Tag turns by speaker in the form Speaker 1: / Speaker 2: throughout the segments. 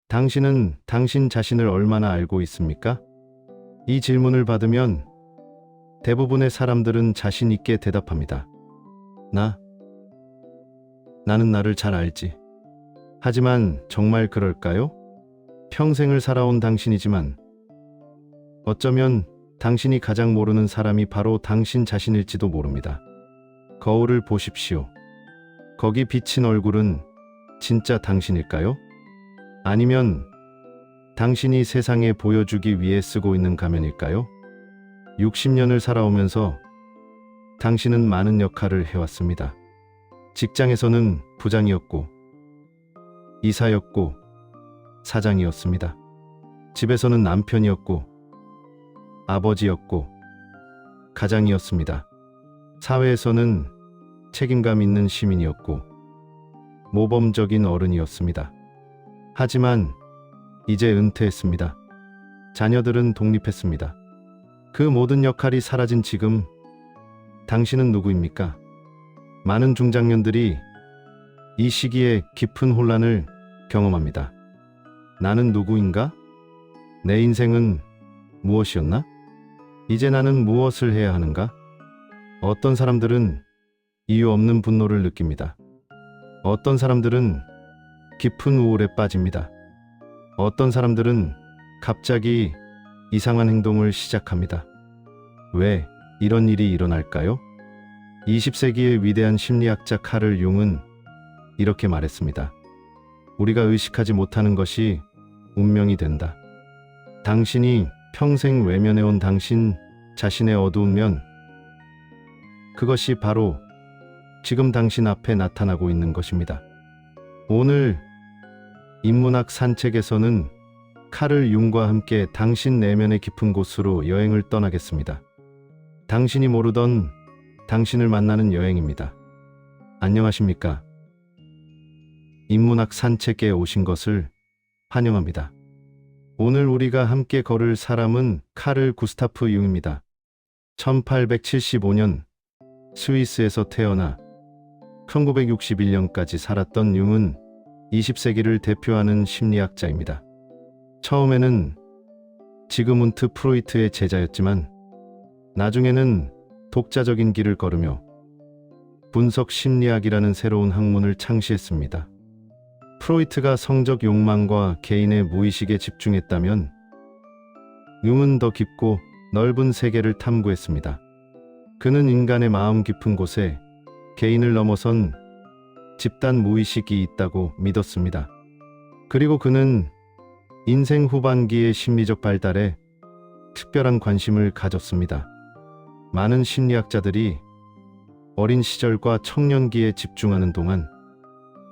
Speaker 1: 당신은 당신 자신을 얼마나 알고 있습니까? 이 질문을 받으면 대부분의 사람들은 자신 있게 대답합니다. 나는 나를 잘 알지. 하지만 정말 그럴까요? 평생을 살아온 당신이지만 어쩌면 당신이 가장 모르는 사람이 바로 당신 자신일지도 모릅니다. 거울을 보십시오. 거기 비친 얼굴은 진짜 당신일까요? 아니면 당신이 세상에 보여주기 위해 쓰고 있는 가면일까요? 60년을 살아오면서 당신은 많은 역할을 해왔습니다. 직장에서는 부장이었고, 이사였고, 사장이었습니다. 집에서는 남편이었고, 아버지였고, 가장이었습니다. 사회에서는 책임감 있는 시민이었고, 모범적인 어른이었습니다. 하지만 이제 은퇴했습니다. 자녀들은 독립했습니다. 그 모든 역할이 사라진 지금 당신은 누구입니까? 많은 중장년들이 이 시기에 깊은 혼란을 경험합니다. 나는 누구인가? 내 인생은 무엇이었나? 이제 나는 무엇을 해야 하는가? 어떤 사람들은 이유 없는 분노를 느낍니다. 어떤 사람들은 깊은 우울에 빠집니다. 어떤 사람들은 갑자기 이상한 행동을 시작합니다. 왜 이런 일이 일어날까요? 20세기의 위대한 심리학자 카를 융은 이렇게 말했습니다. 우리가 의식하지 못하는 것이 운명이 된다. 당신이 평생 외면해온 당신 자신의 어두운 면, 그것이 바로 지금 당신 앞에 나타나고 있는 것입니다. 오늘 인문학 산책에서는 카를 융과 함께 당신 내면의 깊은 곳으로 여행을 떠나겠습니다. 당신이 모르던 당신을 만나는 여행입니다. 안녕하십니까? 인문학 산책에 오신 것을 환영합니다. 오늘 우리가 함께 걸을 사람은 카를 구스타프 융입니다. 1875년 스위스에서 태어나 1961년까지 살았던 융은 20세기를 대표하는 심리학자입니다. 처음에는 지그문트 프로이트의 제자였지만 나중에는 독자적인 길을 걸으며 분석 심리학이라는 새로운 학문을 창시했습니다. 프로이트가 성적 욕망과 개인의 무의식에 집중했다면 융은 더 깊고 넓은 세계를 탐구했습니다. 그는 인간의 마음 깊은 곳에 개인을 넘어선 집단 무의식이 있다고 믿었습니다. 그리고 그는 인생 후반기의 심리적 발달에 특별한 관심을 가졌습니다. 많은 심리학자들이 어린 시절과 청년기에 집중하는 동안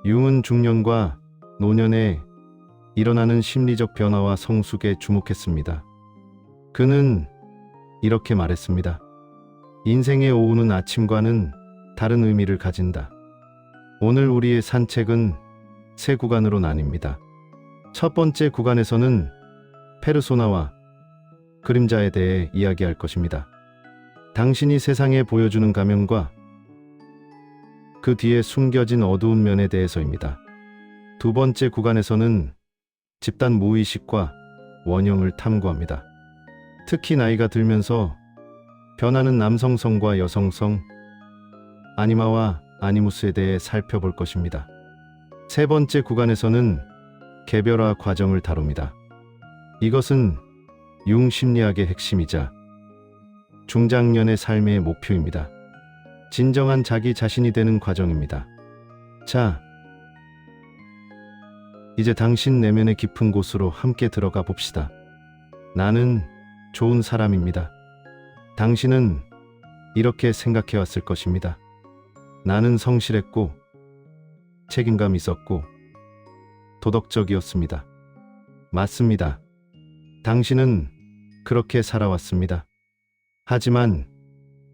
Speaker 1: 융은 중년과 노년에 일어나는 심리적 변화와 성숙에 주목했습니다. 그는 이렇게 말했습니다. 인생의 오후는 아침과는 다른 의미를 가진다. 오늘 우리의 산책은 세 구간으로 나뉩니다. 첫 번째 구간에서는 페르소나와 그림자에 대해 이야기할 것입니다. 당신이 세상에 보여주는 가면과 그 뒤에 숨겨진 어두운 면에 대해서입니다. 두 번째 구간에서는 집단 무의식과 원형을 탐구합니다. 특히 나이가 들면서 변하는 남성성과 여성성, 아니마와 아니무스에 대해 살펴볼 것입니다. 세 번째 구간에서는 개별화 과정을 다룹니다. 이것은 융 심리학의 핵심이자 중장년의 삶의 목표입니다. 진정한 자기 자신이 되는 과정입니다. 자, 이제 당신 내면의 깊은 곳으로 함께 들어가 봅시다. 나는 좋은 사람입니다. 당신은 이렇게 생각해 왔을 것입니다. 나는 성실했고 책임감 있었고 도덕적이었습니다. 맞습니다. 당신은 그렇게 살아왔습니다. 하지만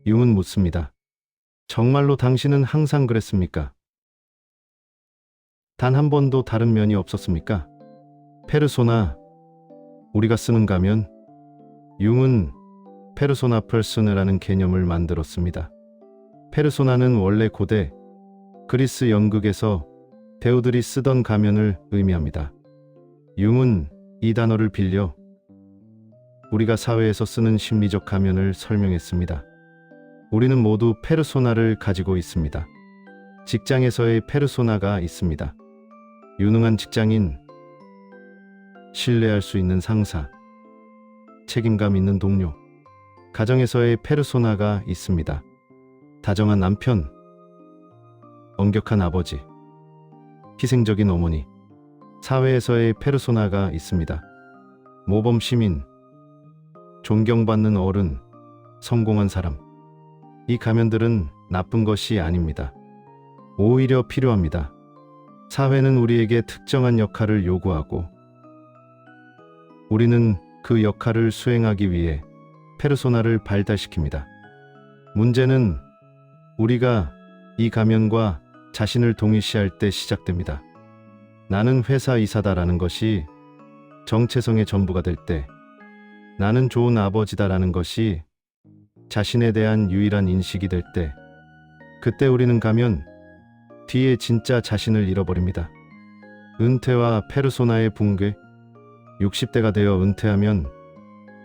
Speaker 1: 융은 묻습니다. 정말로 당신은 항상 그랬습니까? 단 한 번도 다른 면이 없었습니까? 페르소나, 우리가 쓰는 가면, 융은 페르소나 퍼슨이라는 개념을 만들었습니다. 페르소나는 원래 고대 그리스 연극에서 배우들이 쓰던 가면을 의미합니다. 융은 이 단어를 빌려 우리가 사회에서 쓰는 심리적 가면을 설명했습니다. 우리는 모두 페르소나를 가지고 있습니다. 직장에서의 페르소나가 있습니다. 유능한 직장인, 신뢰할 수 있는 상사, 책임감 있는 동료. 가정에서의 페르소나가 있습니다. 다정한 남편, 엄격한 아버지, 희생적인 어머니. 사회에서의 페르소나가 있습니다. 모범 시민, 존경받는 어른, 성공한 사람. 이 가면들은 나쁜 것이 아닙니다. 오히려 필요합니다. 사회는 우리에게 특정한 역할을 요구하고 우리는 그 역할을 수행하기 위해 페르소나를 발달시킵니다. 문제는 우리가 이 가면과 자신을 동일시할 때 시작됩니다. 나는 회사 이사다라는 것이 정체성의 전부가 될 때, 나는 좋은 아버지다라는 것이 자신에 대한 유일한 인식이 될 때, 그때 우리는 가면 뒤에 진짜 자신을 잃어버립니다. 은퇴와 페르소나의 붕괴. 60대가 되어 은퇴하면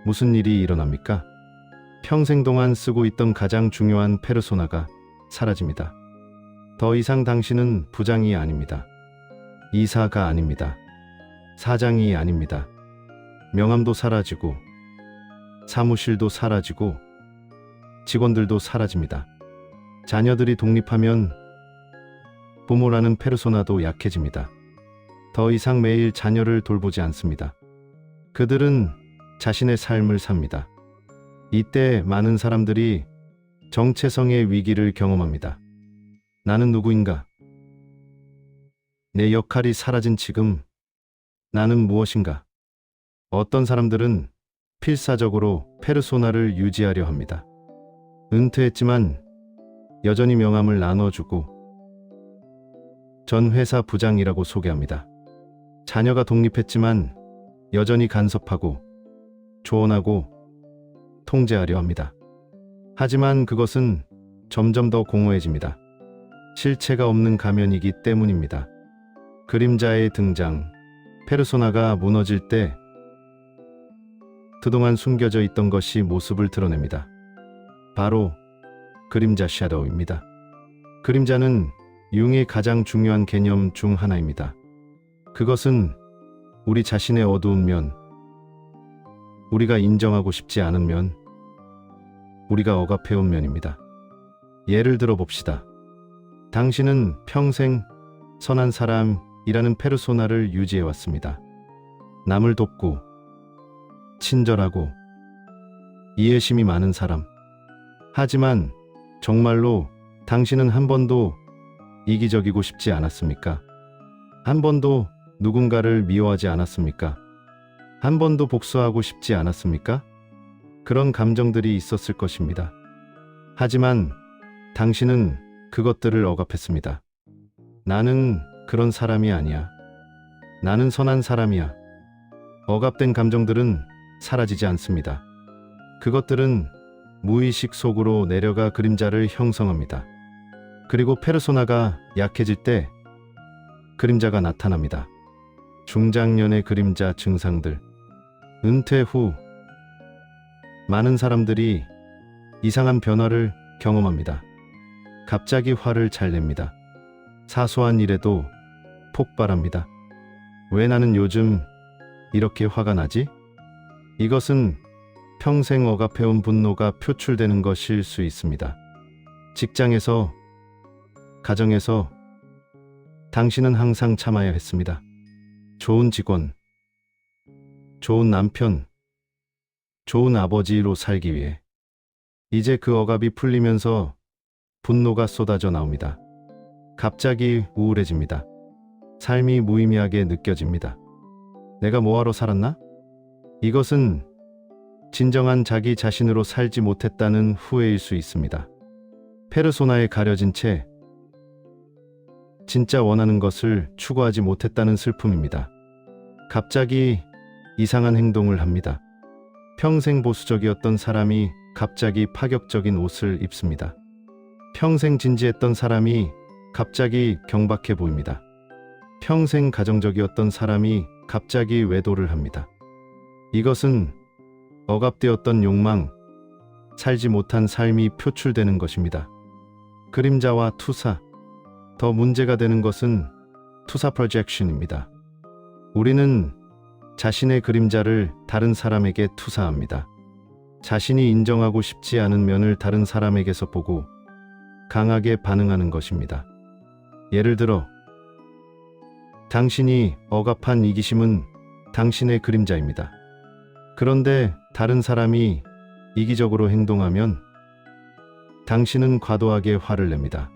Speaker 1: 무슨 일이 일어납니까? 평생 동안 쓰고 있던 가장 중요한 페르소나가 사라집니다. 더 이상 당신은 부장이 아닙니다. 이사가 아닙니다. 사장이 아닙니다. 명함도 사라지고 사무실도 사라지고 직원들도 사라집니다. 자녀들이 독립하면 부모라는 페르소나도 약해집니다. 더 이상 매일 자녀를 돌보지 않습니다. 그들은 자신의 삶을 삽니다. 이때 많은 사람들이 정체성의 위기를 경험합니다. 나는 누구인가? 내 역할이 사라진 지금 나는 무엇인가? 어떤 사람들은 필사적으로 페르소나를 유지하려 합니다. 은퇴했지만 여전히 명함을 나눠주고 전 회사 부장이라고 소개합니다. 자녀가 독립했지만 여전히 간섭하고 조언하고 통제하려 합니다. 하지만 그것은 점점 더 공허해집니다. 실체가 없는 가면이기 때문입니다. 그림자의 등장, 페르소나가 무너질 때 그동안 숨겨져 있던 것이 모습을 드러냅니다. 바로 그림자 섀도우입니다. 그림자는 융의 가장 중요한 개념 중 하나입니다. 그것은 우리 자신의 어두운 면, 우리가 인정하고 싶지 않은 면, 우리가 억압해온 면입니다. 예를 들어 봅시다. 당신은 평생 선한 사람이라는 페르소나를 유지해왔습니다. 남을 돕고, 친절하고, 이해심이 많은 사람. 하지만 정말로 당신은 한 번도 이기적이고 싶지 않았습니까? 한 번도 누군가를 미워하지 않았습니까? 한 번도 복수하고 싶지 않았습니까? 그런 감정들이 있었을 것입니다. 하지만 당신은 그것들을 억압했습니다. 나는 그런 사람이 아니야. 나는 선한 사람이야. 억압된 감정들은 사라지지 않습니다. 그것들은 무의식 속으로 내려가 그림자를 형성합니다. 그리고 페르소나가 약해질 때 그림자가 나타납니다. 중장년의 그림자 증상들. 은퇴 후 많은 사람들이 이상한 변화를 경험합니다. 갑자기 화를 잘 냅니다. 사소한 일에도 폭발합니다. 왜 나는 요즘 이렇게 화가 나지? 이것은 평생 억압해온 분노가 표출되는 것일 수 있습니다. 직장에서, 가정에서 당신은 항상 참아야 했습니다. 좋은 직원, 좋은 남편, 좋은 아버지로 살기 위해. 이제 그 억압이 풀리면서 분노가 쏟아져 나옵니다. 갑자기 우울해집니다. 삶이 무의미하게 느껴집니다. 내가 뭐하러 살았나? 이것은 진정한 자기 자신으로 살지 못했다는 후회일 수 있습니다. 페르소나에 가려진 채 진짜 원하는 것을 추구하지 못했다는 슬픔입니다. 갑자기 이상한 행동을 합니다. 평생 보수적이었던 사람이 갑자기 파격적인 옷을 입습니다. 평생 진지했던 사람이 갑자기 경박해 보입니다. 평생 가정적이었던 사람이 갑자기 외도를 합니다. 이것은 억압되었던 욕망, 살지 못한 삶이 표출되는 것입니다. 그림자와 투사. 더 문제가 되는 것은 투사 프로젝션입니다. 우리는 자신의 그림자를 다른 사람에게 투사합니다. 자신이 인정하고 싶지 않은 면을 다른 사람에게서 보고 강하게 반응하는 것입니다. 예를 들어, 당신이 억압한 이기심은 당신의 그림자입니다. 그런데 다른 사람이 이기적으로 행동하면 당신은 과도하게 화를 냅니다.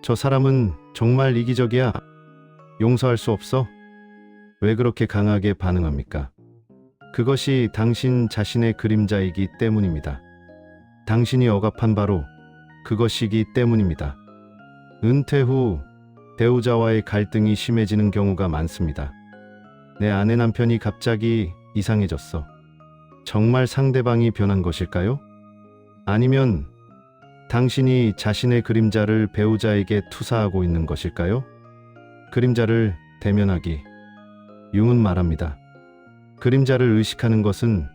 Speaker 1: 저 사람은 정말 이기적이야. 용서할 수 없어? 왜 그렇게 강하게 반응합니까? 그것이 당신 자신의 그림자이기 때문입니다. 당신이 억압한 바로 그것이기 때문입니다. 은퇴 후 배우자와의 갈등이 심해지는 경우가 많습니다. 내 아내 남편이 갑자기 이상해졌어. 정말 상대방이 변한 것일까요? 아니면 당신이 자신의 그림자를 배우자에게 투사하고 있는 것일까요? 그림자를 대면하기. 융은 말합니다. 그림자를 의식하는 것은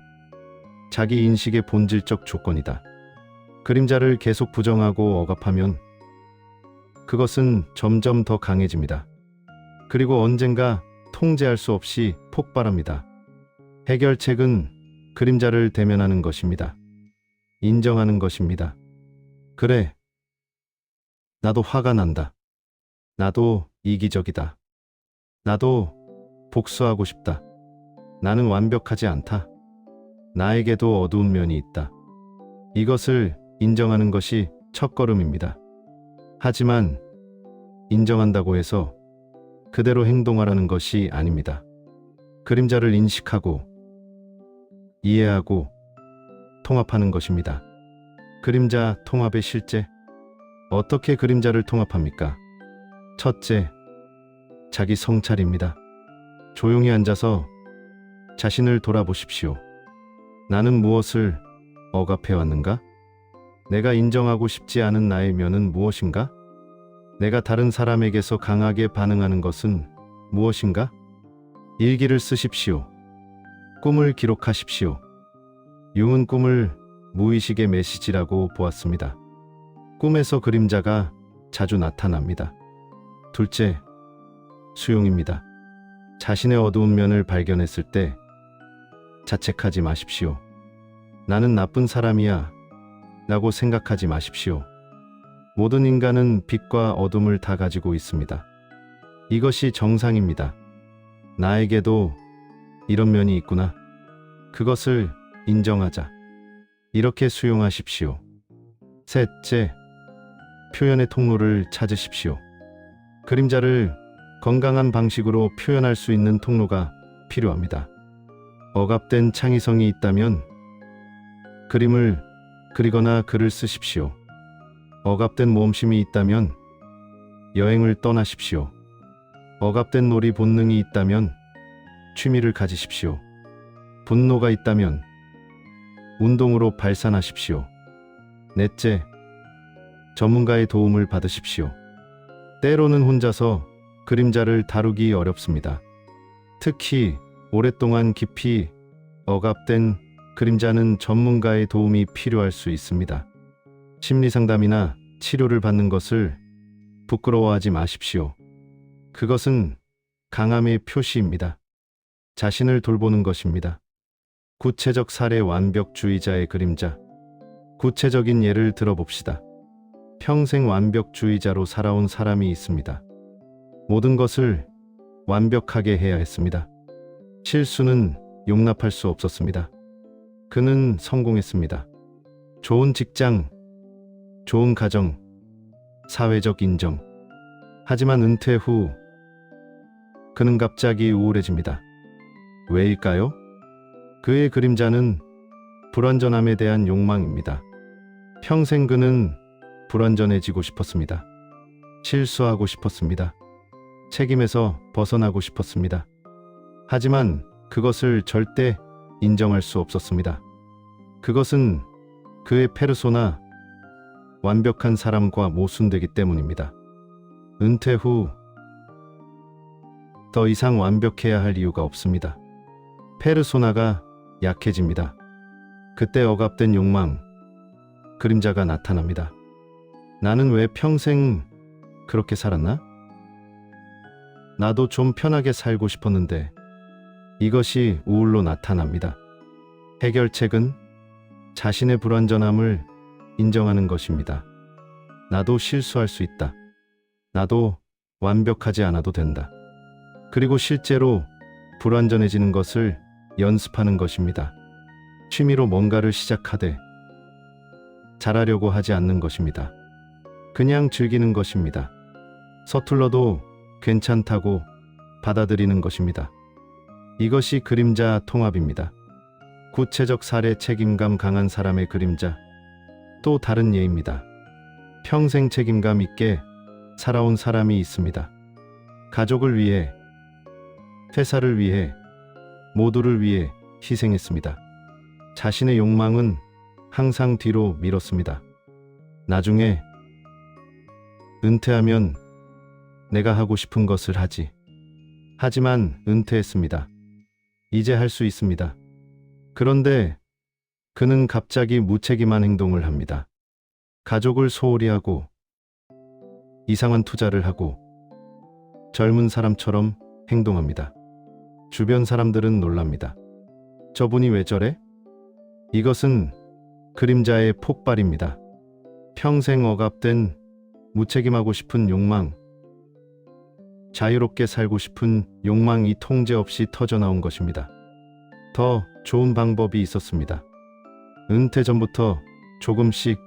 Speaker 1: 자기 인식의 본질적 조건이다. 그림자를 계속 부정하고 억압하면 그것은 점점 더 강해집니다. 그리고 언젠가 통제할 수 없이 폭발합니다. 해결책은 그림자를 대면하는 것입니다. 인정하는 것입니다. 그래, 나도 화가 난다. 나도 이기적이다. 나도 복수하고 싶다. 나는 완벽하지 않다. 나에게도 어두운 면이 있다. 이것을 인정하는 것이 첫걸음입니다. 하지만 인정한다고 해서 그대로 행동하라는 것이 아닙니다. 그림자를 인식하고 이해하고 통합하는 것입니다. 그림자 통합의 실제. 어떻게 그림자를 통합합니까? 첫째, 자기 성찰입니다. 조용히 앉아서 자신을 돌아보십시오. 나는 무엇을 억압해왔는가? 내가 인정하고 싶지 않은 나의 면은 무엇인가? 내가 다른 사람에게서 강하게 반응하는 것은 무엇인가? 일기를 쓰십시오. 꿈을 기록하십시오. 융은 꿈을 무의식의 메시지라고 보았습니다. 꿈에서 그림자가 자주 나타납니다. 둘째, 수용입니다. 자신의 어두운 면을 발견했을 때 자책하지 마십시오. 나는 나쁜 사람이야 라고 생각하지 마십시오. 모든 인간은 빛과 어둠을 다 가지고 있습니다. 이것이 정상입니다. 나에게도 이런 면이 있구나. 그것을 인정하자. 이렇게 수용하십시오. 셋째, 표현의 통로를 찾으십시오. 그림자를 건강한 방식으로 표현할 수 있는 통로가 필요합니다. 억압된 창의성이 있다면 그림을 그리거나 글을 쓰십시오. 억압된 모험심이 있다면 여행을 떠나십시오. 억압된 놀이 본능이 있다면 취미를 가지십시오. 분노가 있다면 운동으로 발산하십시오. 넷째, 전문가의 도움을 받으십시오. 때로는 혼자서 그림자를 다루기 어렵습니다. 특히 오랫동안 깊이 억압된 그림자는 전문가의 도움이 필요할 수 있습니다. 심리상담이나 치료를 받는 것을 부끄러워하지 마십시오. 그것은 강함의 표시입니다. 자신을 돌보는 것입니다. 구체적 사례. 완벽주의자의 그림자. 구체적인 예를 들어봅시다. 평생 완벽주의자로 살아온 사람이 있습니다. 모든 것을 완벽하게 해야 했습니다. 실수는 용납할 수 없었습니다. 그는 성공했습니다. 좋은 직장, 좋은 가정, 사회적 인정. 하지만 은퇴 후 그는 갑자기 우울해집니다. 왜일까요? 그의 그림자는 불완전함에 대한 욕망입니다. 평생 그는 불완전해지고 싶었습니다. 실수하고 싶었습니다. 책임에서 벗어나고 싶었습니다. 하지만 그것을 절대 인정할 수 없었습니다. 그것은 그의 페르소나, 완벽한 사람과 모순되기 때문입니다. 은퇴 후 더 이상 완벽해야 할 이유가 없습니다. 페르소나가 약해집니다. 그때 억압된 욕망, 그림자가 나타납니다. 나는 왜 평생 그렇게 살았나? 나도 좀 편하게 살고 싶었는데 이것이 우울로 나타납니다. 해결책은 자신의 불완전함을 인정하는 것입니다. 나도 실수할 수 있다. 나도 완벽하지 않아도 된다. 그리고 실제로 불완전해지는 것을 연습하는 것입니다. 취미로 뭔가를 시작하되 잘하려고 하지 않는 것입니다. 그냥 즐기는 것입니다. 서툴러도 괜찮다고 받아들이는 것입니다. 이것이 그림자 통합입니다. 구체적 사례 책임감 강한 사람의 그림자. 또 다른 예입니다. 평생 책임감 있게 살아온 사람이 있습니다. 가족을 위해, 회사를 위해, 모두를 위해 희생했습니다. 자신의 욕망은 항상 뒤로 미뤘습니다. 나중에 은퇴하면 내가 하고 싶은 것을 하지. 하지만 은퇴했습니다. 이제 할 수 있습니다. 그런데 그는 갑자기 무책임한 행동을 합니다. 가족을 소홀히 하고 이상한 투자를 하고 젊은 사람처럼 행동합니다. 주변 사람들은 놀랍니다. 저분이 왜 저래? 이것은 그림자의 폭발입니다. 평생 억압된 무책임하고 싶은 욕망, 자유롭게 살고 싶은 욕망이 통제 없이 터져나온 것입니다. 더 좋은 방법이 있었습니다. 은퇴 전부터 조금씩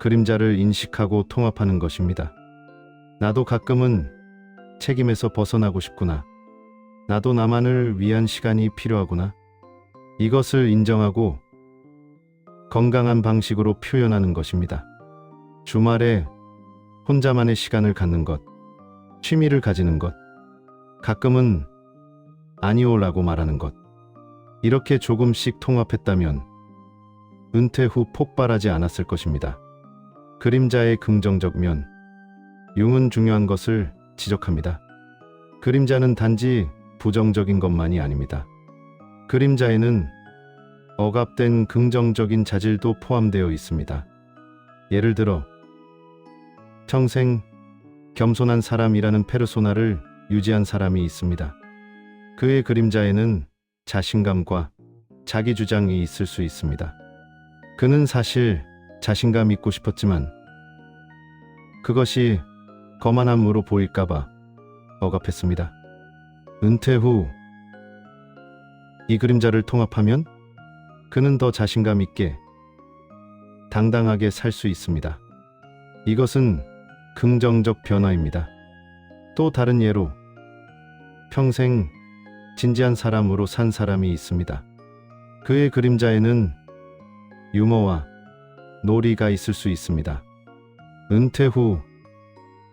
Speaker 1: 그림자를 인식하고 통합하는 것입니다. 나도 가끔은 책임에서 벗어나고 싶구나. 나도 나만을 위한 시간이 필요하구나. 이것을 인정하고 건강한 방식으로 표현하는 것입니다. 주말에 혼자만의 시간을 갖는 것, 취미를 가지는 것, 가끔은 아니오라고 말하는 것. 이렇게 조금씩 통합했다면 은퇴 후 폭발하지 않았을 것입니다. 그림자의 긍정적 면. 융은 중요한 것을 지적합니다. 그림자는 단지 부정적인 것만이 아닙니다. 그림자에는 억압된 긍정적인 자질도 포함되어 있습니다. 예를 들어 평생 겸손한 사람이라는 페르소나를 유지한 사람이 있습니다. 그의 그림자에는 자신감과 자기주장이 있을 수 있습니다. 그는 사실 자신감 있고 싶었지만 그것이 거만함으로 보일까봐 억압했습니다. 은퇴 후 이 그림자를 통합하면 그는 더 자신감 있게 당당하게 살 수 있습니다. 이것은 긍정적 변화입니다. 또 다른 예로 평생 진지한 사람으로 산 사람이 있습니다. 그의 그림자에는 유머와 놀이가 있을 수 있습니다. 은퇴 후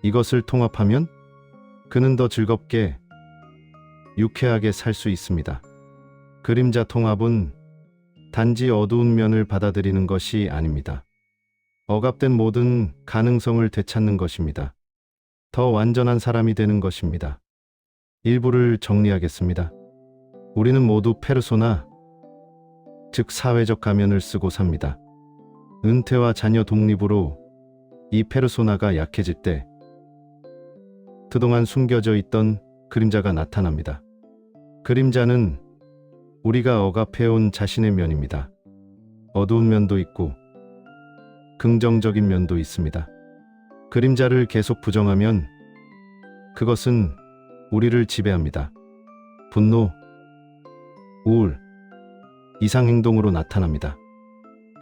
Speaker 1: 이것을 통합하면 그는 더 즐겁게 유쾌하게 살 수 있습니다. 그림자 통합은 단지 어두운 면을 받아들이는 것이 아닙니다. 억압된 모든 가능성을 되찾는 것입니다. 더 완전한 사람이 되는 것입니다. 일부를 정리하겠습니다. 우리는 모두 페르소나, 즉 사회적 가면을 쓰고 삽니다. 은퇴와 자녀 독립으로 이 페르소나가 약해질 때 그동안 숨겨져 있던 그림자가 나타납니다. 그림자는 우리가 억압해온 자신의 면입니다. 어두운 면도 있고 긍정적인 면도 있습니다. 그림자를 계속 부정하면 그것은 우리를 지배합니다. 분노, 우울, 이상 행동으로 나타납니다.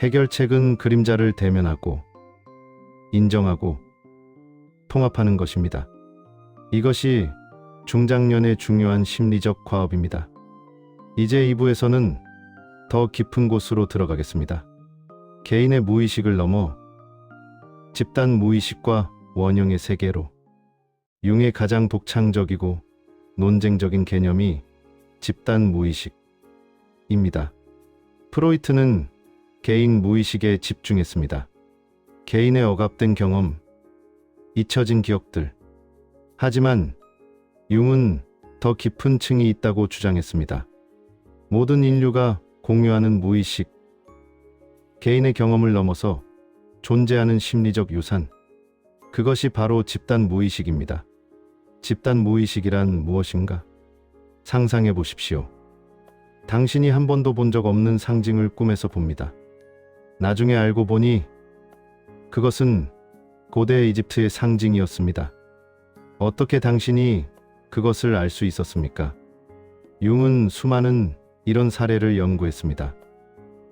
Speaker 1: 해결책은 그림자를 대면하고 인정하고 통합하는 것입니다. 이것이 중장년의 중요한 심리적 과업입니다. 이제 2부에서는 더 깊은 곳으로 들어가겠습니다. 개인의 무의식을 넘어 집단 무의식과 원형의 세계로. 융의 가장 독창적이고 논쟁적인 개념이 집단 무의식입니다. 프로이트는 개인 무의식에 집중했습니다. 개인의 억압된 경험, 잊혀진 기억들. 하지만 융은 더 깊은 층이 있다고 주장했습니다. 모든 인류가 공유하는 무의식, 개인의 경험을 넘어서 존재하는 심리적 유산, 그것이 바로 집단 무의식입니다. 집단 무의식이란 무엇인가? 상상해 보십시오. 당신이 한 번도 본 적 없는 상징을 꿈에서 봅니다. 나중에 알고 보니 그것은 고대 이집트의 상징이었습니다. 어떻게 당신이 그것을 알 수 있었습니까? 융은 수많은 이런 사례를 연구했습니다.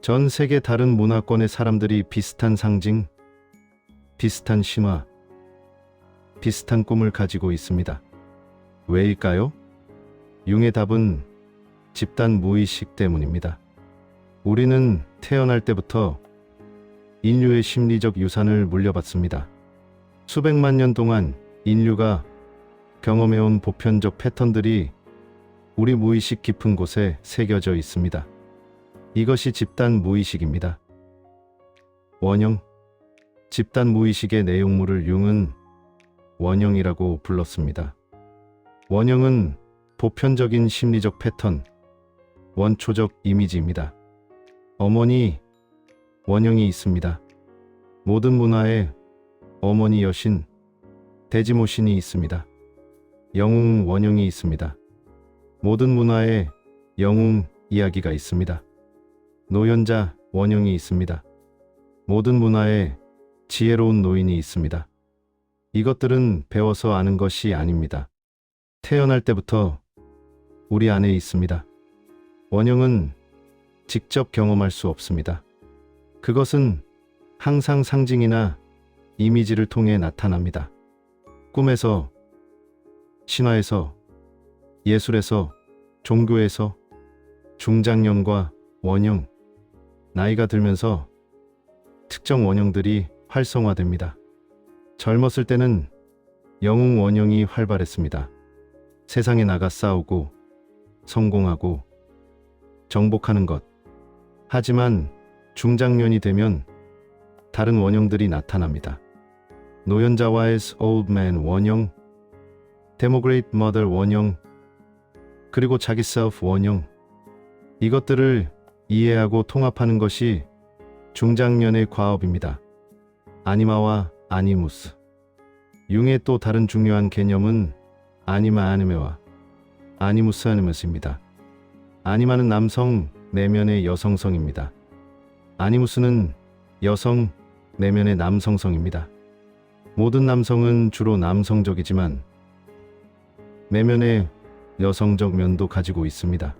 Speaker 1: 전 세계 다른 문화권의 사람들이 비슷한 상징, 비슷한 신화, 비슷한 꿈을 가지고 있습니다. 왜일까요? 융의 답은 집단 무의식 때문입니다. 우리는 태어날 때부터 인류의 심리적 유산을 물려받습니다. 수백만 년 동안 인류가 경험해온 보편적 패턴들이 우리 무의식 깊은 곳에 새겨져 있습니다. 이것이 집단 무의식입니다. 원형, 집단 무의식의 내용물을 융은 원형이라고 불렀습니다. 원형은 보편적인 심리적 패턴, 원초적 이미지입니다. 어머니 원형이 있습니다. 모든 문화에 어머니 여신, 대지모신이 있습니다. 영웅 원형이 있습니다. 모든 문화에 영웅 이야기가 있습니다. 노연자 원형이 있습니다. 모든 문화에 지혜로운 노인이 있습니다. 이것들은 배워서 아는 것이 아닙니다. 태어날 때부터 우리 안에 있습니다. 원형은 직접 경험할 수 없습니다. 그것은 항상 상징이나 이미지를 통해 나타납니다. 꿈에서, 신화에서, 예술에서, 종교에서, 중장년과 원형, 나이가 들면서 특정 원형들이 활성화됩니다. 젊었을 때는 영웅 원형이 활발했습니다. 세상에 나가 싸우고 성공하고 정복하는 것. 하지만 중장년이 되면 다른 원형들이 나타납니다. 노연자와의 old man 원형, demograde mother 원형, 그리고 자기 self 원형. 이것들을 이해하고 통합하는 것이 중장년의 과업입니다. 아니마와 아니무스. 융의 또 다른 중요한 개념은 아니마 아니메와 아니무스 아니무스입니다. 아니마는 남성, 내면의 여성성입니다. 아니무스는 여성, 내면의 남성성입니다. 모든 남성은 주로 남성적이지만 내면의 여성적 면도 가지고 있습니다.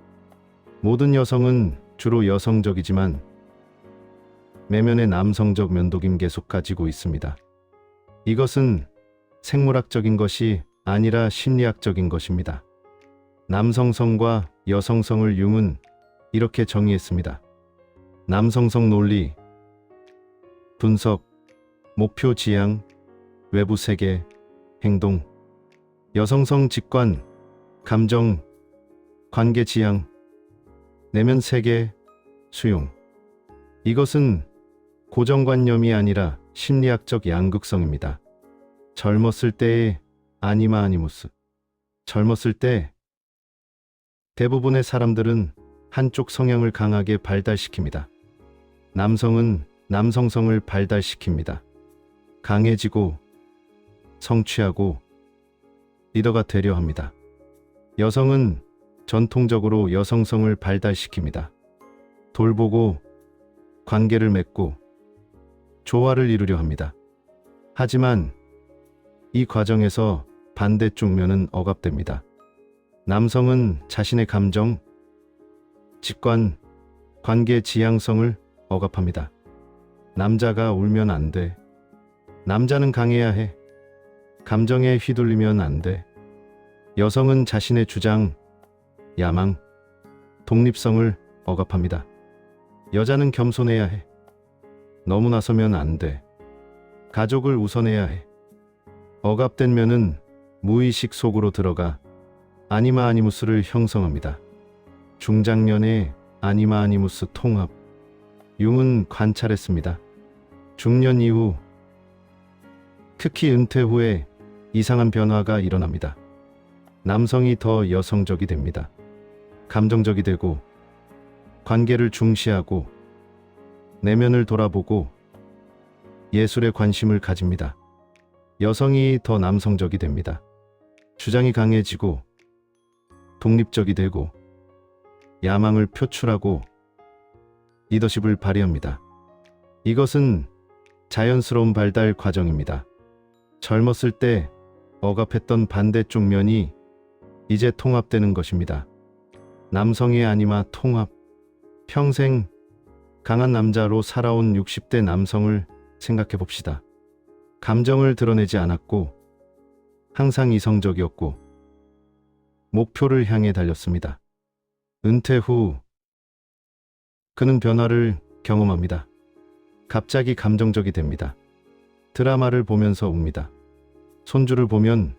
Speaker 1: 모든 여성은 주로 여성적이지만 내면의 남성적 면도 계속 가지고 있습니다. 이것은 생물학적인 것이 아니라 심리학적인 것입니다. 남성성과 여성성을 융은 이렇게 정의했습니다. 남성성 논리, 분석, 목표 지향, 외부 세계, 행동. 여성성 직관, 감정, 관계 지향, 내면 세계, 수용. 이것은 고정관념이 아니라 심리학적 양극성입니다. 젊었을 때의 아니마 아니무스. 젊었을 때 대부분의 사람들은 한쪽 성향을 강하게 발달시킵니다. 남성은 남성성을 발달시킵니다. 강해지고 성취하고 리더가 되려 합니다. 여성은 전통적으로 여성성을 발달시킵니다. 돌보고 관계를 맺고 조화를 이루려 합니다. 하지만 이 과정에서 반대쪽 면은 억압됩니다. 남성은 자신의 감정, 직관, 관계 지향성을 억압합니다. 남자가 울면 안 돼. 남자는 강해야 해. 감정에 휘둘리면 안 돼. 여성은 자신의 주장, 야망, 독립성을 억압합니다. 여자는 겸손해야 해. 너무 나서면 안 돼. 가족을 우선해야 해. 억압된 면은 무의식 속으로 들어가 아니마 아니무스를 형성합니다. 중장년의 아니마 아니무스 통합. 융은 관찰했습니다. 중년 이후, 특히 은퇴 후에 이상한 변화가 일어납니다. 남성이 더 여성적이 됩니다. 감정적이 되고 관계를 중시하고 내면을 돌아보고 예술에 관심을 가집니다. 여성이 더 남성적이 됩니다. 주장이 강해지고 독립적이 되고 야망을 표출하고 리더십을 발휘합니다. 이것은 자연스러운 발달 과정입니다. 젊었을 때 억압했던 반대쪽 면이 이제 통합되는 것입니다. 남성의 아니마 통합. 평생 강한 남자로 살아온 60대 남성을 생각해 봅시다. 감정을 드러내지 않았고 항상 이성적이었고 목표를 향해 달렸습니다. 은퇴 후 그는 변화를 경험합니다. 갑자기 감정적이 됩니다. 드라마를 보면서 웁니다. 손주를 보면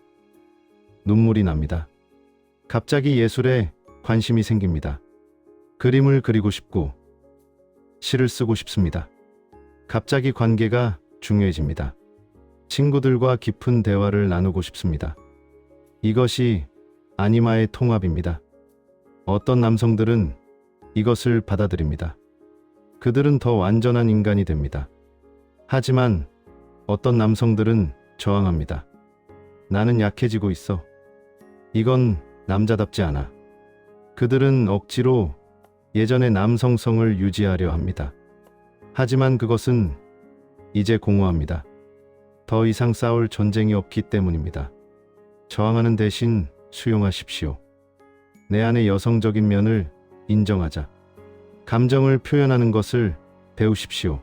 Speaker 1: 눈물이 납니다. 갑자기 예술에 관심이 생깁니다. 그림을 그리고 싶고 시를 쓰고 싶습니다. 갑자기 관계가 중요해집니다. 친구들과 깊은 대화를 나누고 싶습니다. 이것이 아니마의 통합입니다. 어떤 남성들은 이것을 받아들입니다. 그들은 더 완전한 인간이 됩니다. 하지만 어떤 남성들은 저항합니다. 나는 약해지고 있어. 이건 남자답지 않아. 그들은 억지로 예전의 남성성을 유지하려 합니다. 하지만 그것은 이제 공허합니다. 더 이상 싸울 전쟁이 없기 때문입니다. 저항하는 대신 수용하십시오. 내 안의 여성적인 면을 인정하자. 감정을 표현하는 것을 배우십시오.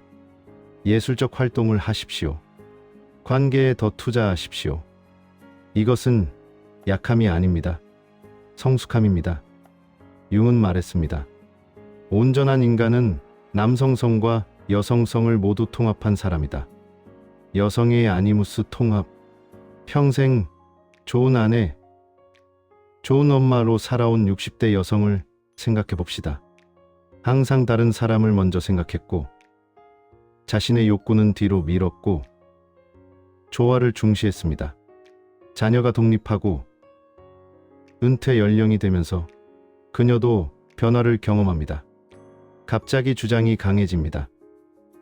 Speaker 1: 예술적 활동을 하십시오. 관계에 더 투자하십시오. 이것은 약함이 아닙니다. 성숙함입니다. 융은 말했습니다. 온전한 인간은 남성성과 여성성을 모두 통합한 사람이다. 여성의 아니무스 통합. 평생 좋은 아내, 좋은 엄마로 살아온 60대 여성을 생각해 봅시다. 항상 다른 사람을 먼저 생각했고 자신의 욕구는 뒤로 밀었고 조화를 중시했습니다. 자녀가 독립하고 은퇴 연령이 되면서 그녀도 변화를 경험합니다. 갑자기 주장이 강해집니다.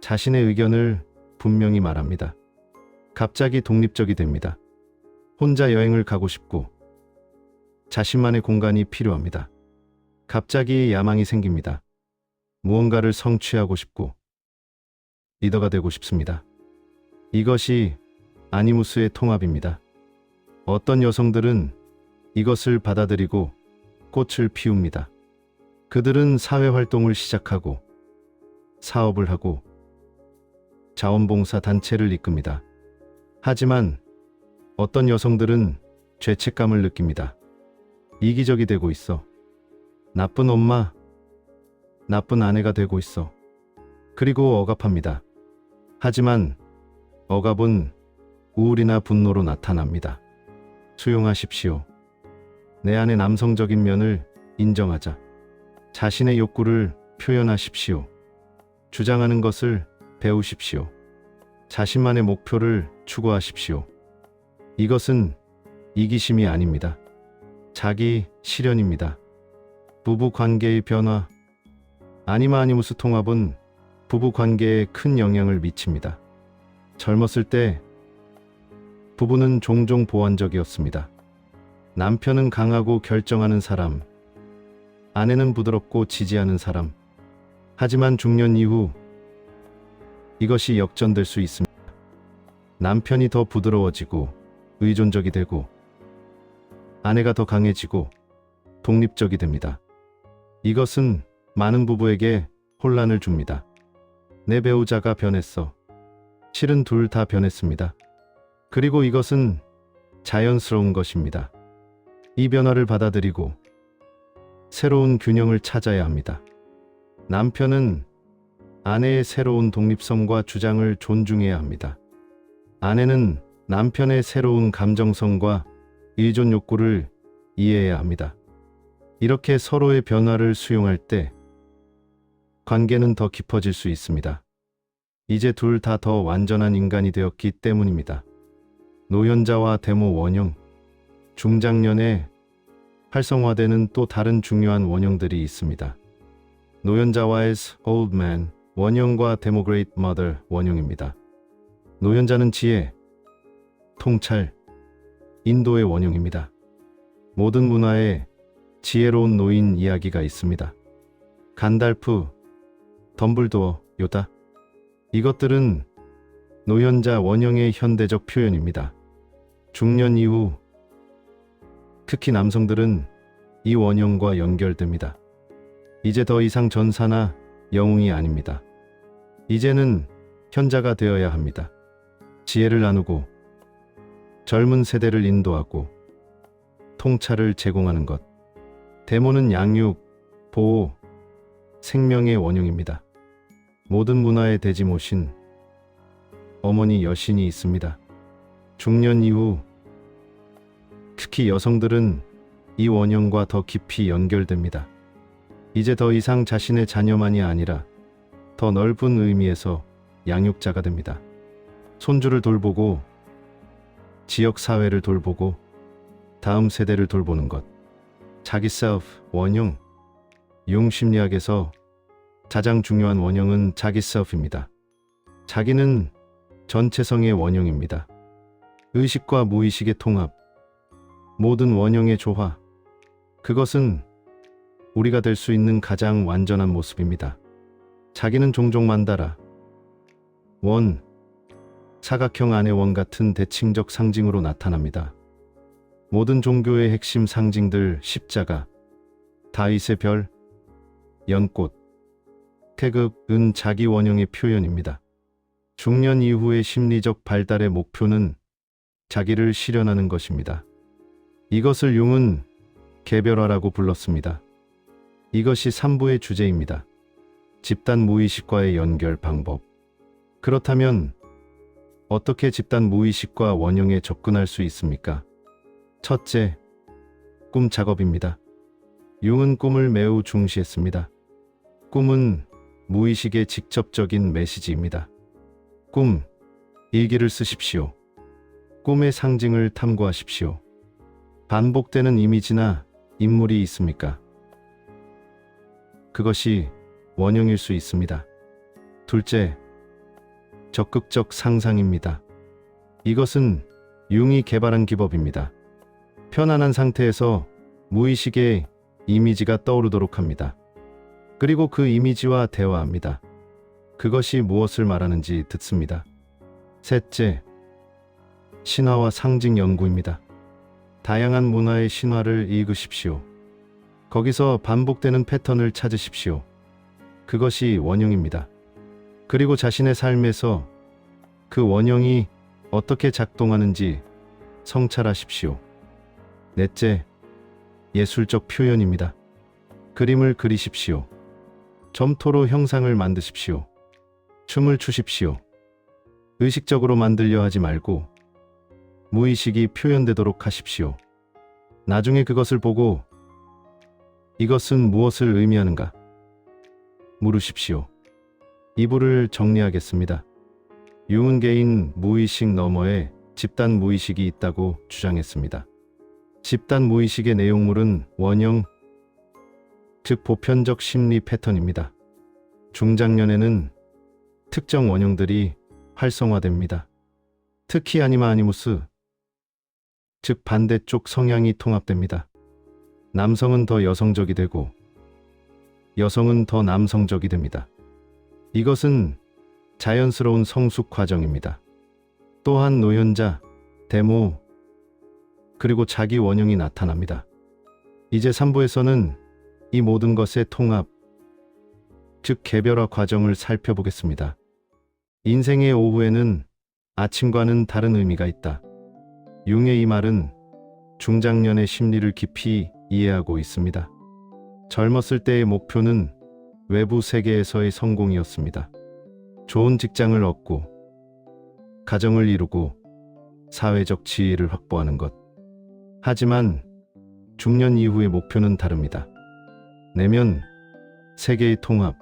Speaker 1: 자신의 의견을 분명히 말합니다. 갑자기 독립적이 됩니다. 혼자 여행을 가고 싶고 자신만의 공간이 필요합니다. 갑자기 야망이 생깁니다. 무언가를 성취하고 싶고 리더가 되고 싶습니다. 이것이 아니무스의 통합입니다. 어떤 여성들은 이것을 받아들이고 꽃을 피웁니다. 그들은 사회활동을 시작하고 사업을 하고 자원봉사 단체를 이끕니다. 하지만 어떤 여성들은 죄책감을 느낍니다. 이기적이 되고 있어. 나쁜 엄마, 나쁜 아내가 되고 있어. 그리고 억압합니다. 하지만 억압은 우울이나 분노로 나타납니다. 수용하십시오. 내 안의 남성적인 면을 인정하자. 자신의 욕구를 표현하십시오. 주장하는 것을 배우십시오. 자신만의 목표를 추구하십시오. 이것은 이기심이 아닙니다. 자기 실현입니다. 부부 관계의 변화. 아니마 아니무스 통합은 부부 관계에 큰 영향을 미칩니다. 젊었을 때 부부는 종종 보완적이었습니다. 남편은 강하고 결정하는 사람, 아내는 부드럽고 지지하는 사람. 하지만 중년 이후 이것이 역전될 수 있습니다. 남편이 더 부드러워지고 의존적이 되고 아내가 더 강해지고 독립적이 됩니다. 이것은 많은 부부에게 혼란을 줍니다. 내 배우자가 변했어. 실은 둘 다 변했습니다. 그리고 이것은 자연스러운 것입니다. 이 변화를 받아들이고 새로운 균형을 찾아야 합니다. 남편은 아내의 새로운 독립성과 주장을 존중해야 합니다. 아내는 남편의 새로운 감정성과 의존 욕구를 이해해야 합니다. 이렇게 서로의 변화를 수용할 때 관계는 더 깊어질 수 있습니다. 이제 둘 다 더 완전한 인간이 되었기 때문입니다. 노현자와 데모 원형. 중장년에 활성화되는 또 다른 중요한 원형들이 있습니다. 노연자와의 old man 원형과 democrate mother 원형입니다. 노연자는 지혜, 통찰, 인도의 원형입니다. 모든 문화에 지혜로운 노인 이야기가 있습니다. 간달프, 덤블도어, 요다. 이것들은 노연자 원형의 현대적 표현입니다. 중년 이후 특히 남성들은 이 원형과 연결됩니다. 이제 더 이상 전사나 영웅이 아닙니다. 이제는 현자가 되어야 합니다. 지혜를 나누고 젊은 세대를 인도하고 통찰을 제공하는 것. 데모는 양육, 보호, 생명의 원형입니다. 모든 문화에 대지 모신 어머니 여신이 있습니다. 중년 이후 특히 여성들은 이 원형과 더 깊이 연결됩니다. 이제 더 이상 자신의 자녀만이 아니라 더 넓은 의미에서 양육자가 됩니다. 손주를 돌보고 지역 사회를 돌보고 다음 세대를 돌보는 것. 자기 self 원형. 융 심리학에서 가장 중요한 원형은 자기 self입니다. 자기는 전체성의 원형입니다. 의식과 무의식의 통합, 모든 원형의 조화. 그것은 우리가 될 수 있는 가장 완전한 모습입니다. 자기는 종종 만다라, 원, 사각형 안의 원 같은 대칭적 상징으로 나타납니다. 모든 종교의 핵심 상징들 십자가, 다윗의 별, 연꽃, 태극은 자기 원형의 표현입니다. 중년 이후의 심리적 발달의 목표는 자기를 실현하는 것입니다. 이것을 융은 개별화라고 불렀습니다. 이것이 3부의 주제입니다. 집단 무의식과의 연결 방법. 그렇다면 어떻게 집단 무의식과 원형에 접근할 수 있습니까? 첫째, 꿈 작업입니다. 융은 꿈을 매우 중시했습니다. 꿈은 무의식의 직접적인 메시지입니다. 꿈, 일기를 쓰십시오. 꿈의 상징을 탐구하십시오. 반복되는 이미지나 인물이 있습니까? 그것이 원형일 수 있습니다. 둘째, 적극적 상상입니다. 이것은 융이 개발한 기법입니다. 편안한 상태에서 무의식의 이미지가 떠오르도록 합니다. 그리고 그 이미지와 대화합니다. 그것이 무엇을 말하는지 듣습니다. 셋째, 신화와 상징 연구입니다. 다양한 문화의 신화를 읽으십시오. 거기서 반복되는 패턴을 찾으십시오. 그것이 원형입니다. 그리고 자신의 삶에서 그 원형이 어떻게 작동하는지 성찰하십시오. 넷째, 예술적 표현입니다. 그림을 그리십시오. 점토로 형상을 만드십시오. 춤을 추십시오. 의식적으로 만들려 하지 말고 무의식이 표현되도록 하십시오. 나중에 그것을 보고 이것은 무엇을 의미하는가? 물으십시오. 2부를 정리하겠습니다. 융은 개인 무의식 너머에 집단 무의식이 있다고 주장했습니다. 집단 무의식의 내용물은 원형, 즉 보편적 심리 패턴입니다. 중장년에는 특정 원형들이 활성화됩니다. 특히 아니마 아니무스, 즉 반대쪽 성향이 통합됩니다. 남성은 더 여성적이 되고 여성은 더 남성적이 됩니다. 이것은 자연스러운 성숙 과정입니다. 또한 노현자, 데모, 그리고 자기 원형이 나타납니다. 이제 3부에서는 이 모든 것의 통합, 즉 개별화 과정을 살펴보겠습니다. 인생의 오후에는 아침과는 다른 의미가 있다. 융의 이 말은 중장년의 심리를 깊이 이해하고 있습니다. 젊었을 때의 목표는 외부 세계에서의 성공이었습니다. 좋은 직장을 얻고 가정을 이루고 사회적 지위를 확보하는 것. 하지만 중년 이후의 목표는 다릅니다. 내면, 세계의 통합,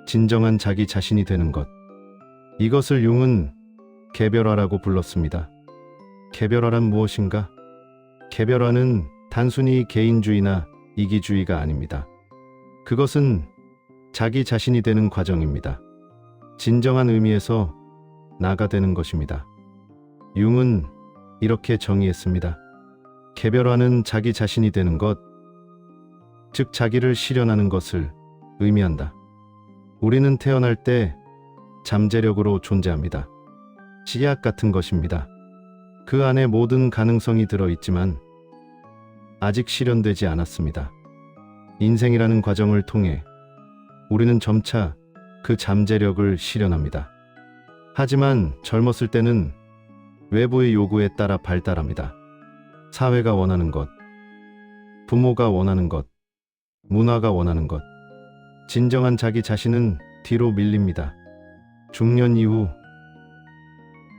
Speaker 1: 진정한 자기 자신이 되는 것. 이것을 융은 개별화라고 불렀습니다. 개별화란 무엇인가? 개별화는 단순히 개인주의나 이기주의가 아닙니다. 그것은 자기 자신이 되는 과정입니다. 진정한 의미에서 나가 되는 것입니다. 융은 이렇게 정의했습니다. 개별화는 자기 자신이 되는 것, 즉 자기를 실현하는 것을 의미한다. 우리는 태어날 때 잠재력으로 존재합니다. 씨앗 같은 것입니다. 그 안에 모든 가능성이 들어있지만 아직 실현되지 않았습니다. 인생이라는 과정을 통해 우리는 점차 그 잠재력을 실현합니다. 하지만 젊었을 때는 외부의 요구에 따라 발달합니다. 사회가 원하는 것, 부모가 원하는 것, 문화가 원하는 것. 진정한 자기 자신은 뒤로 밀립니다. 중년 이후,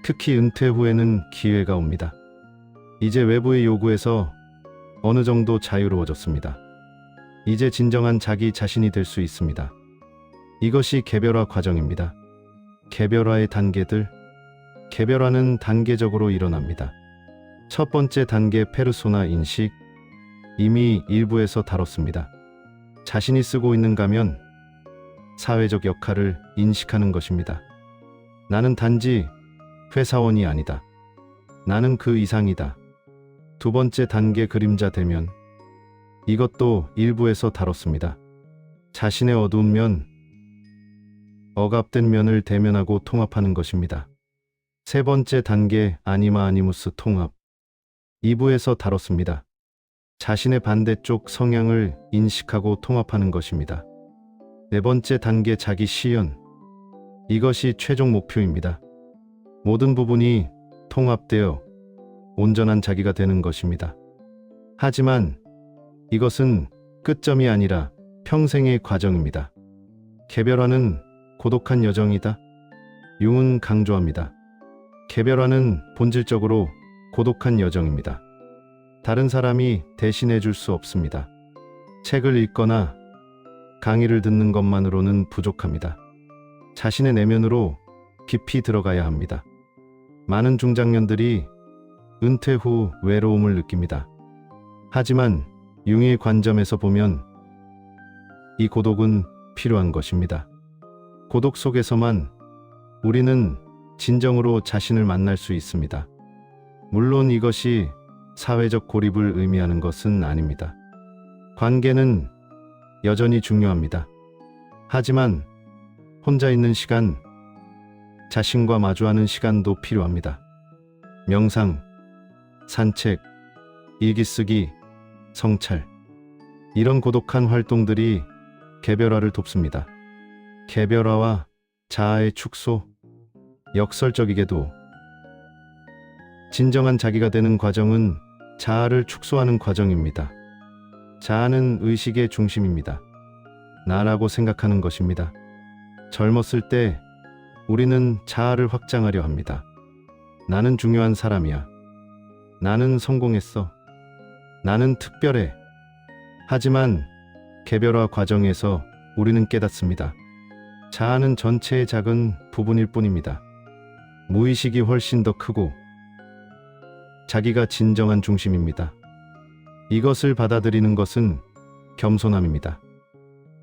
Speaker 1: 특히 은퇴 후에는 기회가 옵니다. 이제 외부의 요구에서 어느 정도 자유로워졌습니다. 이제 진정한 자기 자신이 될 수 있습니다. 이것이 개별화 과정입니다. 개별화의 단계들. 개별화는 단계적으로 일어납니다. 첫 번째 단계 페르소나 인식. 이미 일부에서 다뤘습니다. 자신이 쓰고 있는 가면, 사회적 역할을 인식하는 것입니다. 나는 단지 회사원이 아니다. 나는 그 이상이다. 두 번째 단계 그림자 대면. 이것도 일부에서 다뤘습니다. 자신의 어두운 면, 억압된 면을 대면하고 통합하는 것입니다. 세 번째 단계 아니마 아니무스 통합. 2부에서 다뤘습니다. 자신의 반대쪽 성향을 인식하고 통합하는 것입니다. 네 번째 단계 자기 시연. 이것이 최종 목표입니다. 모든 부분이 통합되어 온전한 자기가 되는 것입니다. 하지만 이것은 끝점이 아니라 평생의 과정입니다. 개별화는 고독한 여정이다. 융은 강조합니다. 개별화는 본질적으로 고독한 여정입니다. 다른 사람이 대신해 줄 수 없습니다. 책을 읽거나 강의를 듣는 것만으로는 부족합니다. 자신의 내면으로 깊이 들어가야 합니다. 많은 중장년들이 은퇴 후 외로움을 느낍니다. 하지만 융의 관점에서 보면 이 고독은 필요한 것입니다. 고독 속에서만 우리는 진정으로 자신을 만날 수 있습니다. 물론 이것이 사회적 고립을 의미하는 것은 아닙니다. 관계는 여전히 중요합니다. 하지만 혼자 있는 시간, 자신과 마주하는 시간도 필요합니다. 명상, 산책, 일기 쓰기, 성찰. 이런 고독한 활동들이 개별화를 돕습니다. 개별화와 자아의 축소. 역설적이게도 진정한 자기가 되는 과정은 자아를 축소하는 과정입니다. 자아는 의식의 중심입니다. 나라고 생각하는 것입니다. 젊었을 때 우리는 자아를 확장하려 합니다. 나는 중요한 사람이야. 나는 성공했어. 나는 특별해. 하지만 개별화 과정에서 우리는 깨닫습니다. 자아는 전체의 작은 부분일 뿐입니다. 무의식이 훨씬 더 크고 자기가 진정한 중심입니다. 이것을 받아들이는 것은 겸손함입니다.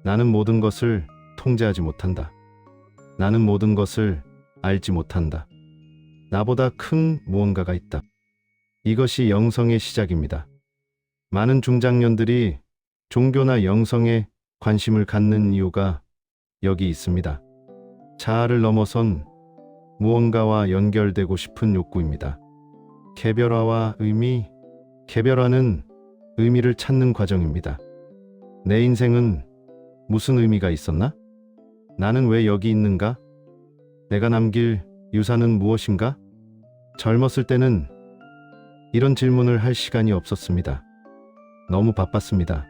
Speaker 1: 나는 모든 것을 통제하지 못한다. 나는 모든 것을 알지 못한다. 나보다 큰 무언가가 있다. 이것이 영성의 시작입니다. 많은 중장년들이 종교나 영성에 관심을 갖는 이유가 여기 있습니다. 자아를 넘어선 무언가와 연결되고 싶은 욕구입니다. 개별화와 의미. 개별화는 의미를 찾는 과정입니다. 내 인생은 무슨 의미가 있었나? 나는 왜 여기 있는가? 내가 남길 유산은 무엇인가? 젊었을 때는 이런 질문을 할 시간이 없었습니다. 너무 바빴습니다.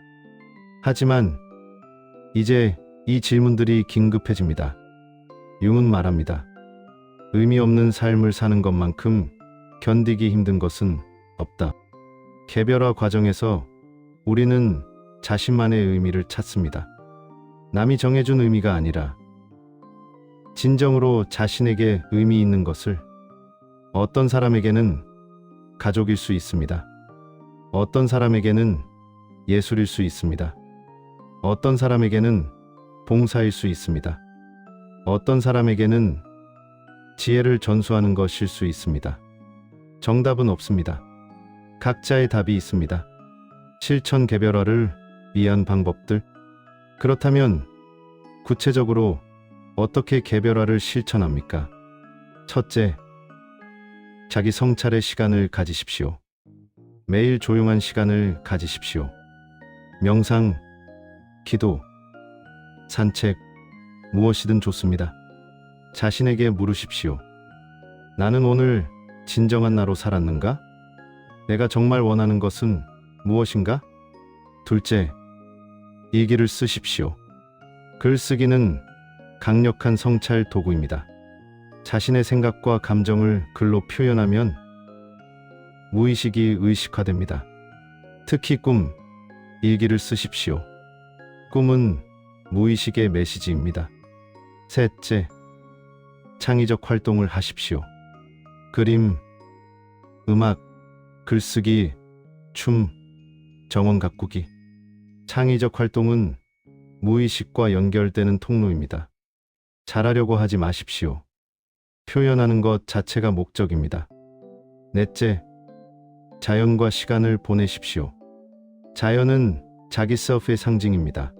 Speaker 1: 하지만 이제 이 질문들이 긴급해집니다. 융은 말합니다. 의미 없는 삶을 사는 것만큼 견디기 힘든 것은 없다. 개별화 과정에서 우리는 자신만의 의미를 찾습니다. 남이 정해준 의미가 아니라 진정으로 자신에게 의미 있는 것을. 어떤 사람에게는 가족일 수 있습니다. 어떤 사람에게는 예술일 수 있습니다. 어떤 사람에게는 봉사일 수 있습니다. 어떤 사람에게는 지혜를 전수하는 것일 수 있습니다. 정답은 없습니다. 각자의 답이 있습니다. 실천 개별화를 위한 방법들. 그렇다면 구체적으로 어떻게 개별화를 실천합니까? 첫째, 자기 성찰의 시간을 가지십시오. 매일 조용한 시간을 가지십시오. 명상, 기도, 산책, 무엇이든 좋습니다. 자신에게 물으십시오. 나는 오늘 진정한 나로 살았는가? 내가 정말 원하는 것은 무엇인가? 둘째, 일기를 쓰십시오. 글쓰기는 강력한 성찰 도구입니다. 자신의 생각과 감정을 글로 표현하면 무의식이 의식화됩니다. 특히 꿈, 일기를 쓰십시오. 꿈은 무의식의 메시지입니다. 셋째, 창의적 활동을 하십시오. 그림, 음악, 글쓰기, 춤, 정원 가꾸기. 창의적 활동은 무의식과 연결되는 통로입니다. 잘하려고 하지 마십시오. 표현하는 것 자체가 목적입니다. 넷째, 자연과 시간을 보내십시오. 자연은 자기 셀프의 상징입니다.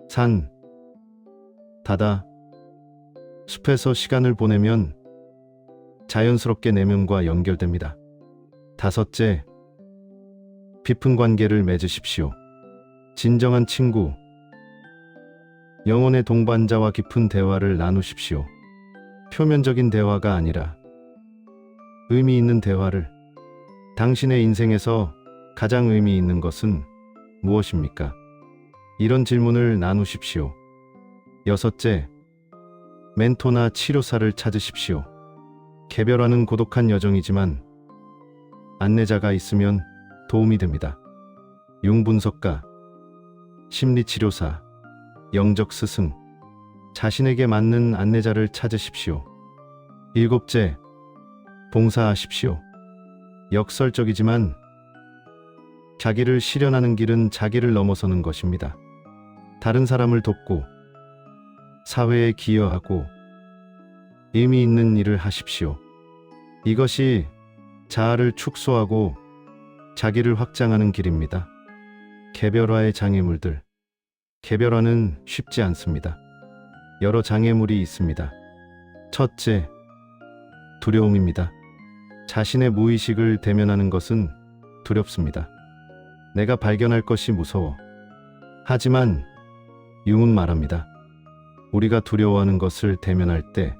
Speaker 1: 산, 바다, 숲에서 시간을 보내면 자연스럽게 내면과 연결됩니다. 다섯째, 깊은 관계를 맺으십시오. 진정한 친구, 영혼의 동반자와 깊은 대화를 나누십시오. 표면적인 대화가 아니라 의미 있는 대화를. 당신의 인생에서 가장 의미 있는 것은 무엇입니까? 이런 질문을 나누십시오. 여섯째, 멘토나 치료사를 찾으십시오. 개별화는 고독한 여정이지만 안내자가 있으면 도움이 됩니다. 융분석가, 심리치료사, 영적 스승, 자신에게 맞는 안내자를 찾으십시오. 일곱째, 봉사하십시오. 역설적이지만 자기를 실현하는 길은 자기를 넘어서는 것입니다. 다른 사람을 돕고 사회에 기여하고 의미 있는 일을 하십시오. 이것이 자아를 축소하고 자기를 확장하는 길입니다. 개별화의 장애물들. 개별화는 쉽지 않습니다. 여러 장애물이 있습니다. 첫째, 두려움입니다. 자신의 무의식을 대면하는 것은 두렵습니다. 내가 발견할 것이 무서워. 하지만 융은 말합니다. 우리가 두려워하는 것을 대면할 때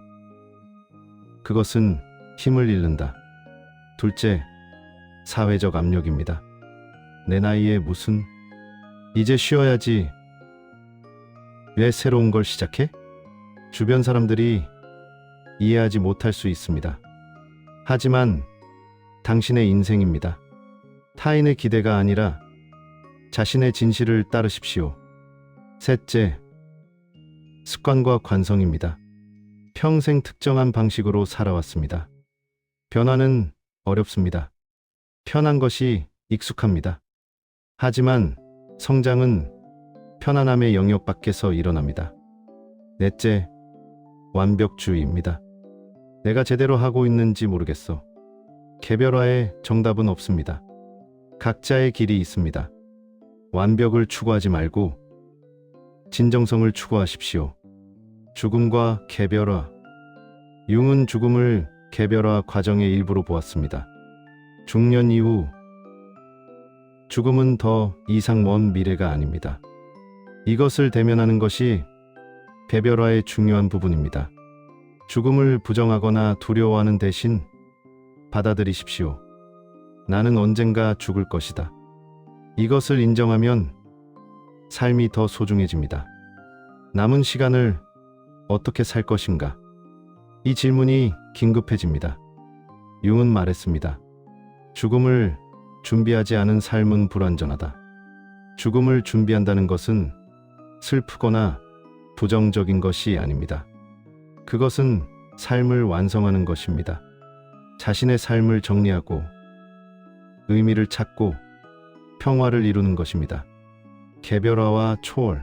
Speaker 1: 그것은 힘을 잃는다. 둘째, 사회적 압력입니다. 내 나이에 무슨? 이제 쉬어야지. 왜 새로운 걸 시작해? 주변 사람들이 이해하지 못할 수 있습니다. 하지만 당신의 인생입니다. 타인의 기대가 아니라 자신의 진실을 따르십시오. 셋째, 습관과 관성입니다. 평생 특정한 방식으로 살아왔습니다. 변화는 어렵습니다. 편한 것이 익숙합니다. 하지만 성장은 편안함의 영역 밖에서 일어납니다. 넷째, 완벽주의입니다. 내가 제대로 하고 있는지 모르겠어. 개별화에 정답은 없습니다. 각자의 길이 있습니다. 완벽을 추구하지 말고 진정성을 추구하십시오. 죽음과 개별화. 융은 죽음을 개별화 과정의 일부로 보았습니다. 중년 이후 죽음은 더 이상 먼 미래가 아닙니다. 이것을 대면하는 것이 개별화의 중요한 부분입니다. 죽음을 부정하거나 두려워하는 대신 받아들이십시오. 나는 언젠가 죽을 것이다. 이것을 인정하면 삶이 더 소중해집니다. 남은 시간을 어떻게 살 것인가? 이 질문이 긴급해집니다. 융은 말했습니다. 죽음을 준비하지 않은 삶은 불완전하다. 죽음을 준비한다는 것은 슬프거나 부정적인 것이 아닙니다. 그것은 삶을 완성하는 것입니다. 자신의 삶을 정리하고 의미를 찾고 평화를 이루는 것입니다. 개별화와 초월.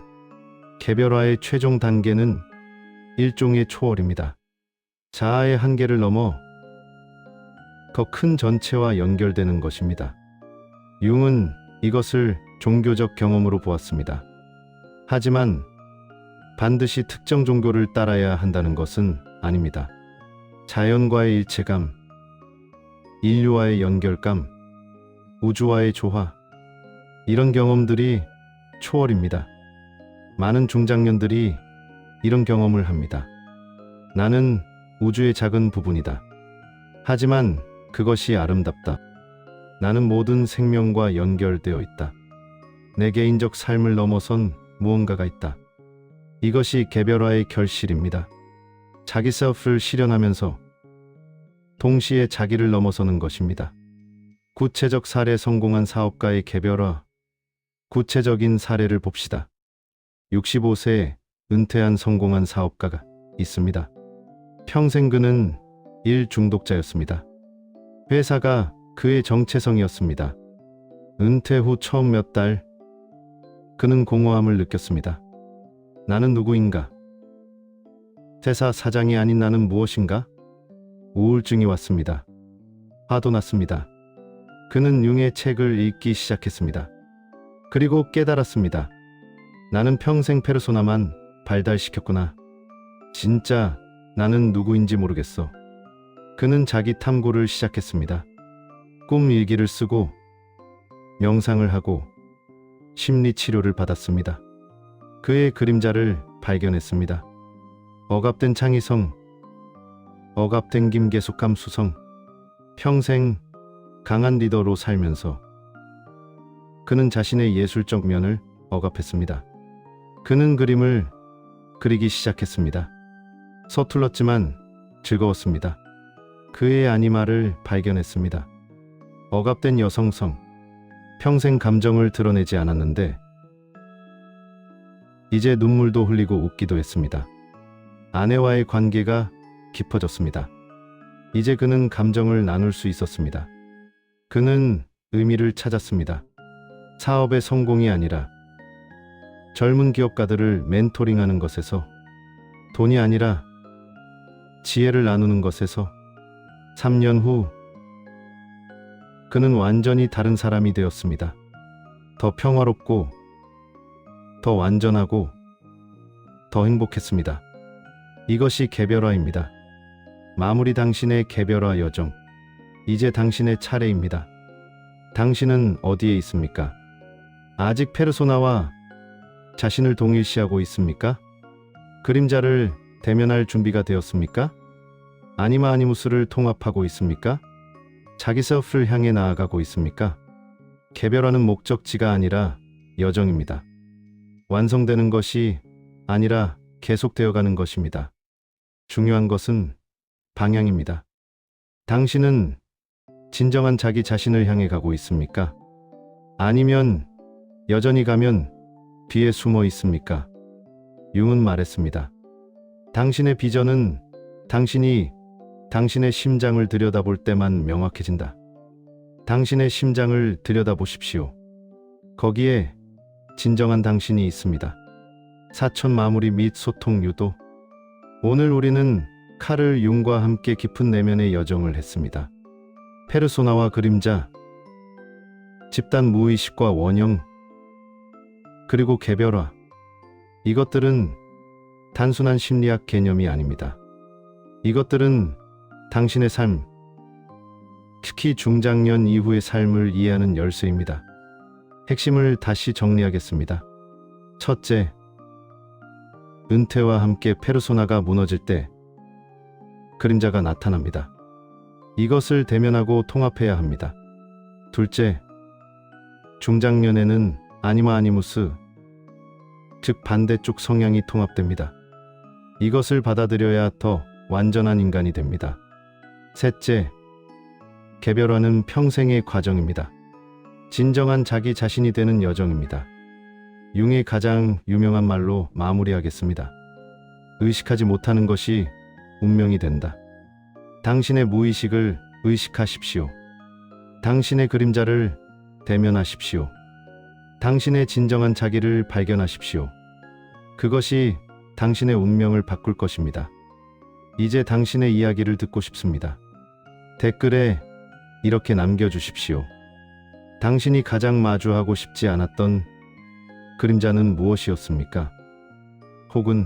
Speaker 1: 개별화의 최종 단계는 일종의 초월입니다. 자아의 한계를 넘어 더 큰 전체와 연결되는 것입니다. 융은 이것을 종교적 경험으로 보았습니다. 하지만 반드시 특정 종교를 따라야 한다는 것은 아닙니다. 자연과의 일체감, 인류와의 연결감, 우주와의 조화, 이런 경험들이 초월입니다. 많은 중장년들이 이런 경험을 합니다. 나는 우주의 작은 부분이다. 하지만 그것이 아름답다. 나는 모든 생명과 연결되어 있다. 내 개인적 삶을 넘어선 무언가가 있다. 이것이 개별화의 결실입니다. 자기 셀프를 실현하면서 동시에 자기를 넘어서는 것입니다. 구체적 사례. 성공한 사업가의 개별화. 구체적인 사례를 봅시다. 65세에 은퇴한 성공한 사업가가 있습니다. 평생 그는 일 중독자였습니다. 회사가 그의 정체성이었습니다. 은퇴 후 처음 몇 달, 그는 공허함을 느꼈습니다. 나는 누구인가? 회사 사장이 아닌 나는 무엇인가? 우울증이 왔습니다. 화도 났습니다. 그는 융의 책을 읽기 시작했습니다. 그리고 깨달았습니다. 나는 평생 페르소나만 발달시켰구나. 진짜 나는 누구인지 모르겠어. 그는 자기 탐구를 시작했습니다. 꿈 일기를 쓰고 명상을 하고 심리 치료를 받았습니다. 그의 그림자를 발견했습니다. 억압된 창의성, 억압된 김계숙 수성. 평생 강한 리더로 살면서 그는 자신의 예술적 면을 억압했습니다. 그는 그림을 그리기 시작했습니다. 서툴렀지만 즐거웠습니다. 그의 아니마를 발견했습니다. 억압된 여성성. 평생 감정을 드러내지 않았는데 이제 눈물도 흘리고 웃기도 했습니다. 아내와의 관계가 깊어졌습니다. 이제 그는 감정을 나눌 수 있었습니다. 그는 의미를 찾았습니다. 사업의 성공이 아니라 젊은 기업가들을 멘토링하는 것에서, 돈이 아니라 지혜를 나누는 것에서. 3년 후 그는 완전히 다른 사람이 되었습니다. 더 평화롭고 더 완전하고 더 행복했습니다. 이것이 개별화입니다. 마무리. 당신의 개별화 여정. 이제 당신의 차례입니다. 당신은 어디에 있습니까? 아직 페르소나와 자신을 동일시하고 있습니까? 그림자를 대면할 준비가 되었습니까? 아니마 아니무스를 통합하고 있습니까? 자기 셀프를 향해 나아가고 있습니까? 개별화는 목적지가 아니라 여정입니다. 완성되는 것이 아니라 계속되어가는 것입니다. 중요한 것은 방향입니다. 당신은 진정한 자기 자신을 향해 가고 있습니까? 아니면 여전히 가면 뒤에 숨어 있습니까? 융은 말했습니다. 당신의 비전은 당신이 당신의 심장을 들여다볼 때만 명확해진다. 당신의 심장을 들여다보십시오. 거기에 진정한 당신이 있습니다. 사천 마무리 및 소통 유도. 오늘 우리는 카를 융과 함께 깊은 내면의 여정을 했습니다. 페르소나와 그림자, 집단 무의식과 원형, 그리고 개별화. 이것들은 단순한 심리학 개념이 아닙니다. 이것들은 당신의 삶, 특히 중장년 이후의 삶을 이해하는 열쇠입니다. 핵심을 다시 정리하겠습니다. 첫째, 은퇴와 함께 페르소나가 무너질 때 그림자가 나타납니다. 이것을 대면하고 통합해야 합니다. 둘째, 중장년에는 아니마 아니무스, 즉 반대쪽 성향이 통합됩니다. 이것을 받아들여야 더 완전한 인간이 됩니다. 셋째, 개별화는 평생의 과정입니다. 진정한 자기 자신이 되는 여정입니다. 융의 가장 유명한 말로 마무리하겠습니다. 의식하지 못하는 것이 운명이 된다. 당신의 무의식을 의식하십시오. 당신의 그림자를 대면하십시오. 당신의 진정한 자기를 발견하십시오. 그것이 당신의 운명을 바꿀 것입니다. 이제 당신의 이야기를 듣고 싶습니다. 댓글에 이렇게 남겨주십시오. 당신이 가장 마주하고 싶지 않았던 그림자는 무엇이었습니까? 혹은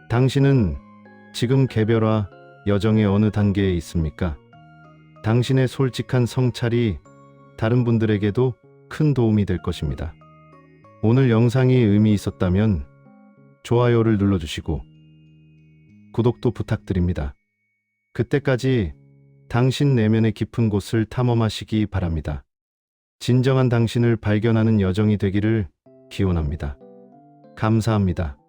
Speaker 1: 당신은 지금 개별화 여정의 어느 단계에 있습니까? 당신의 솔직한 성찰이 다른 분들에게도 큰 도움이 될 것입니다. 오늘 영상이 의미 있었다면 좋아요를 눌러주시고 구독도 부탁드립니다. 그때까지 당신 내면의 깊은 곳을 탐험하시기 바랍니다. 진정한 당신을 발견하는 여정이 되기를 기원합니다. 감사합니다.